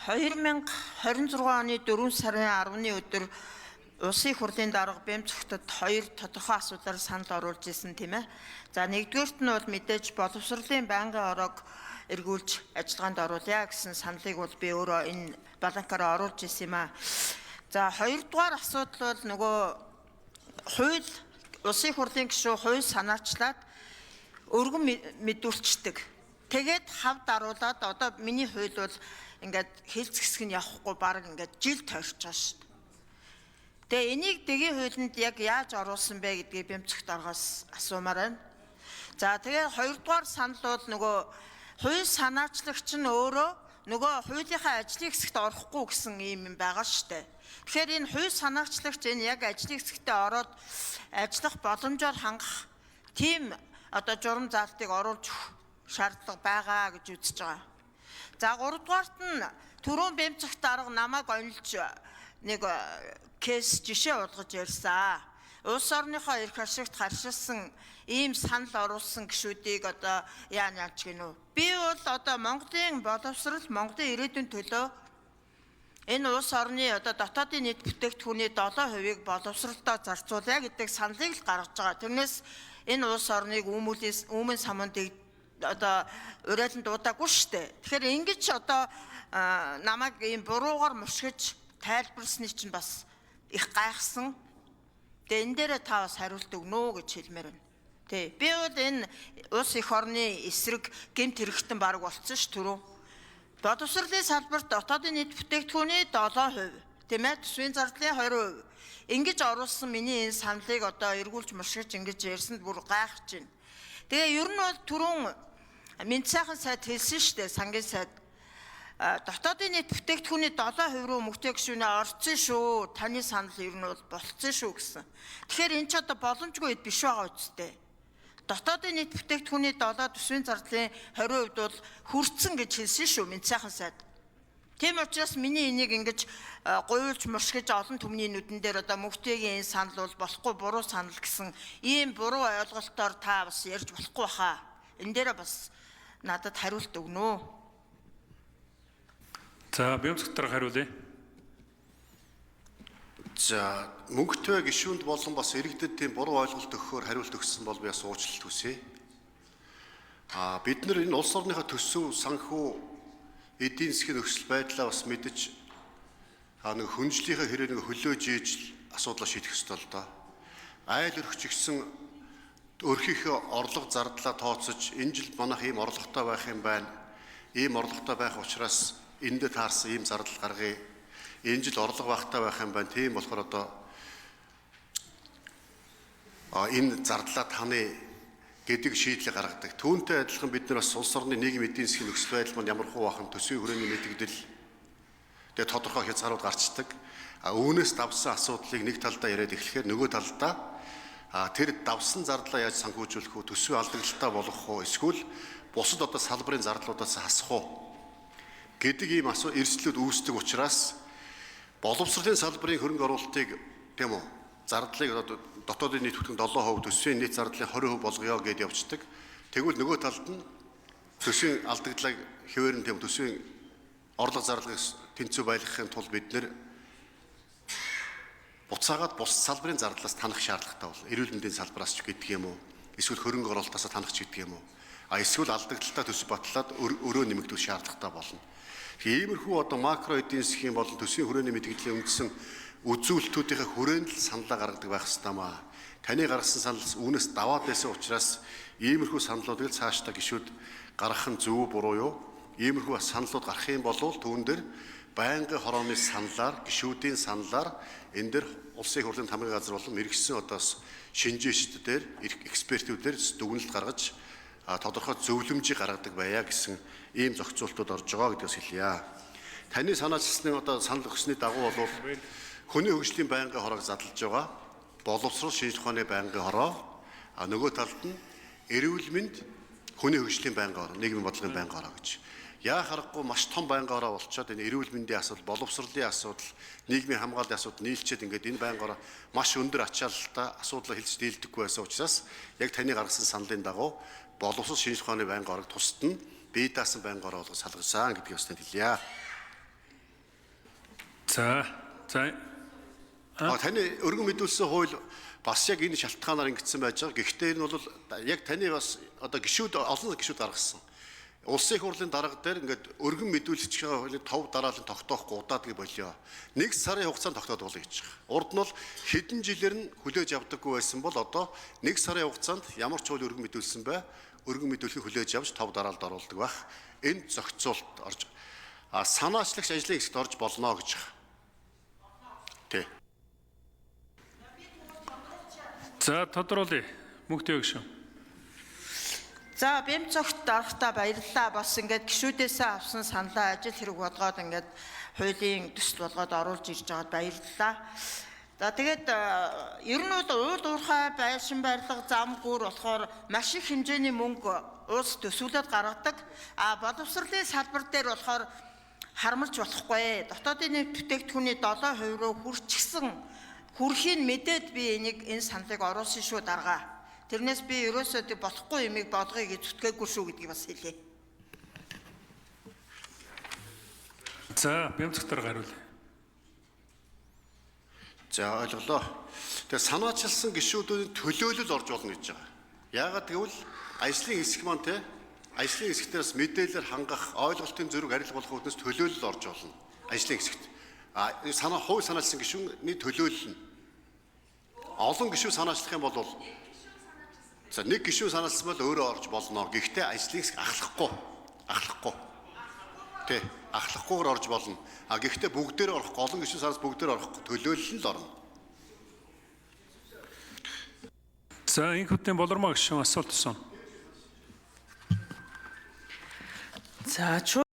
2026 оны 4 сарын 10-ны өдөр Улсын хурлын дарга Бямцогтод 2 тодорхой асуудлаар санал оруулж ирсэн тийм ээ. За нэгдүгээрт нь бол мэдээж боловсролын байнгын ороог эргүүлж ажиллагаанд оруулъя гэсэн саналыг бол би өөрөө энэ баланкаараа оруулж ирсэн юм аа. За хоёрдугаар асуудал бол нөгөө хууль Улсын хурлын гишүүн хууль санаачлаад өргөн мэдүүлцдэг. Тэгээд хав даруулаад одоо миний хууль бол ингээд хэлцгэсэг нь явахгүй баг ингээд жил тойрч байгаа шүү дээ. Тэгээ энийг дэгийн хуулинд яг яаж оруулсан бэ гэдгийг Бямцогт аргаас асуумаар байна. За тэгээ хоёрдугаар санал бол нөгөө хууль санаачлагч нь өөрөө нөгөө хуулийнхаа ажлын хэсэгт орохгүй гэсэн юм байгаа шүү дээ. Тэгэхээр энэ хууль санаачлагч энэ яг ажлын хэсэгтээ ороод ажиллах боломжоор хангах тийм одоо журам заалтыг оруулж шаардлага байгаа гэж үзэж байгаа. За гуравдугаарт нь түрүүн Бямцогт арга намайг онилж нэг кейс жишээ уулгаж ярьсан. Улс орныхоо эрх ашигт харшилсан ийм санал оруулсан гишүүдийг одоо яана яаж гинөө. Би бол одоо Монголын боловсрол, Монголын ирээдүйн төлөө энэ улс орны одоо дотоодын нийт бүтээгдэхүүний 7%-ийг боловсролдоо зарцуулъя гэдэг саналыг л гаргаж байгаа. Тэрнээс энэ улс орныг үүмэн самунд одоо урайлан дуудаагүй шүү дээ. Тэгэхээр ингэж одоо намайг ийм буруугаар мушгиж тайлбарласны чинь бас их гайхсан. Тэгээ энэ дээрээ та бас хариулт өгнө гэж хэлмээр байна. Тий. Би бол энэ улс их орны эсрэг гэмт хэрэгтэн баг болцсон ш түрүү. Боловсролын салбарт дотоодын нийт бүтээгдэхүүний 7%, тийм ээ, төсвийн зардлын 20%. Ингэж оруулсан миний энэ саналыг одоо эргүүлж мушгиж ингэж ярьсанд бүр гайхаж байна. Тэгээ ер нь бол түрүүн Мэд сайхан сайд хэлсэн шүү дээ, сангийн сайд. Дотоодын нийт бүтээгдэхүүний 7% руу мөнгөтэй гишүүнээ орцсон шүү. Таны санал ер нь бол болцсон шүү гэсэн. Тэгэхээр энэ ч одоо боломжгүй биш байгаа үстэй. Дотоодын нийт бүтээгдэхүүний 7 төсвийн зардлын 20% бол хүрцэн гэж хэлсэн шүү Мэд сайхан сайд. Тийм учраас миний энийг ингэж гуйлж мушгиж олон түмний нүдэн дээр одоо мөнгөтэйгийн энэ санал бол болохгүй буруу санал гэсэн ийм буруу ойлголтоор та бас ярьж болохгүй хаа. Энэ дээр бас надад хариулт өгнө. За Бямцогтор хариулъя. За мөнгөтэй гишүүнд болон бас иргэдэд тийм буруу ойлголт өгөхөөр хариулт өгсөн бол би бас уучлалт хүсье. Бид нар энэ улс орныхоо төсөв санхүү эдийн засгийн нөхцөл байдлаа бас мэдж нэг хүнжлийнхээ хэрэг нэг хөлөөж ийж асуудлаа шийдэх ёстой л доо. Айл өргөч гисэн өөрхийнхөө орлого зардлаа тооцож энэ жил манайх ийм орлоготой байх юм байна. Ийм орлоготой байх учраас энэд таарсан ийм зардал гаргая. Энэ жил орлого багтаа байх юм байна. Тийм болохоор одоо энэ зардлаа таны гэдэг шийдлийг гаргадаг. Түүнтэй адилхан бид нар бас улс орны нийгэм эдийн засгийн нөхцөл байдал маань ямар хуу бахан төсвийн хүрээний мэдэгдэл тэгээ тодорхой хязгаарууд гарчдаг. Үүнээс давсан асуудлыг нэг талдаа яриад эхлэхээр нөгөө талдаа тэр давсан зардлаа яаж санхүүжүүлэх вэ? Төсвийн алдагдaltaа болгох уу? Эсвэл бусад одоо салбарын зардлуудаас хасах уу? Гэдэг ийм эрсдлүүд үүсдэг учраас боловсролын салбарын хөрөнгө оруулалтыг тийм үү? Зардлыг дотоодын нийт бүтээн 7%, төсвийн нийт зардлын 20% болгоё гэдээ явцдаг. Тэгвэл нөгөө талд нь төсвийн алдагдлыг хэвээр нь тийм төсвийн орлого зарлагыг тэнцүү байлгахын тулд бид нэр буцаагаад бус салбарын зардлаас танах шаардлагатай бол эрүүл мэндийн салбараас ч гэдэг юм уу? Эсвэл хөрөнгө оруулалтаас танах ч гэдэг юм уу? Эсвэл алдагдaltaа төсөв батлаад өрөө нэмэгдүүлэх шаардлагатай болно. Иймэрхүү одоо макро эдийн засгийн болон төсвийн хүрээний мэдээллийн үндсэн үзүүлэлтүүдийн хүрээнд л саналаа гаргадаг байх ёстой маа. Таны гаргасан санал үүнээс даваад байсан учраас иймэрхүү саналуудыг цаашдаа гишүүд гаргах нь зөв буруу юу? Иймэрхүү саналууд гарах юм бол түүн дээр байнгын хорооны саналаар, гишүүдийн саналаар энэ дээр улсын хурлын хамгийн газар болон мэрэгсэн одоос шинжээчдээр, экспертүүдээр дүгнэлт гаргаж тодорхой зөвлөмжийг гаргадаг байя гэсэн ийм зохицуултууд орж байгаа гэдгээс хэлье. Таны санаачилсны одоо санал өгсөний дагуу бол хүний хөгжлийн байнгын хороог задлж байгаа. Боловсрол шинжлэх ухааны байнгын хороо, нөгөө талд нь эрүүл мэнд, хүний хөгжлийн байнгын хороо, нийгмийн бодлогын байнгын хороо гэж. Яа харахгүй маш том байнгын хороо болчиход энэ эрүүл мэндийн асуудал, боловсролын асуудал, нийгмийн хамгааллын асуудал нийлчихэд ингээд энэ байнгын хороо маш өндөр ачаалалтай асуудлаа хэлж дийлдэггүй байсан учраас яг таны гаргасан саналын дагуу боловсрол шинжлэх ухааны байнгын хороог тусад нь бие даасан байнгын хороо болгож салгасан гэдгийг өстэй хэлье. За. Таны өргөн мэдүүлсэн хууль бас яг энэ шалтгаанаар ингэсэн байж байгаа. Гэхдээ энэ бол яг таны бас одоо гишүүд олон гишүүд гаргасан. Улсын их хурлын дарга дээр ингээд өргөн мэдүүлэгч хуулийн 5 дараалал тогтоохгүй удаадаг болио. 1 сарын хугацаанд тогтоодуулъя гэж байгаа. Урд нь бол хэдэн жилээр нь хүлээж авдаггүй байсан бол одоо 1 сарын хугацаанд ямар ч хууль өргөн мэдүүлсэн бай өргөн мэдүүлэхийг хүлээж авч 5 дараалалд оруулдаг байх. Энэ зохицуулт орж санаачлагч ажлын хэсэгт орж болно гэж байгаа. Тэ. За тодруулъя. Мөнхтэй өгшөө. За бямцогт дарахтаа баярлалаа. Бас ингээд гишүүдээсээ авсан саналаа ажил хэрэг болгоод ингээд хуулийн төсөл болгоод оруулж ирж байгаад баярлалаа. За тэгээд ер нь бол уул уурхай байшин барилга зам гүр болохоор маш их хэмжээний мөнгө улс төсвөлөд гаргадаг. Боловсролын салбар дээр болохоор харамж болохгүй. Дотоодын нийт бүтээгдэхүүний 7% руу хүрчихсэн хүрхийн мэдээд би энэ саналыг оруулсан шүү дарга. Тэрнээс би ерөөсөө болохгүй юмыг болгоё гэж зүтгээгүй шүү гэдгийг бас хэлье. За, Бямцгт дарга хариулъя. За ойлголоо. Тэгээ санаачилсан гишүүдийн төлөөлөл орж болно гэж байгаа. Яагаад гэвэл ажлын хэсэг маань те ажлын хэсэгтээс мэдээлэл хангах ойлголтын зөвөг арилга болох үүднээс төлөөлөл орж болно. Ажлын хэсэгт. Хууль санаачилсан гишүүний төлөөлөл нь олон гишүү санаачлах юм бол за нэг гишүү санаачилсан бол өөрөө орж болно. Гэхдээ ажлын хэсэг ахлахгүй. Тэ ахлахгүйгээр орж болно. Гэхдээ бүгдээр орохгүй олон гишүүн санаас бүгдээр орохгүй төлөөлөл нь л орно. За энэ хөтний болормоо гишүүн асуулт асууна. За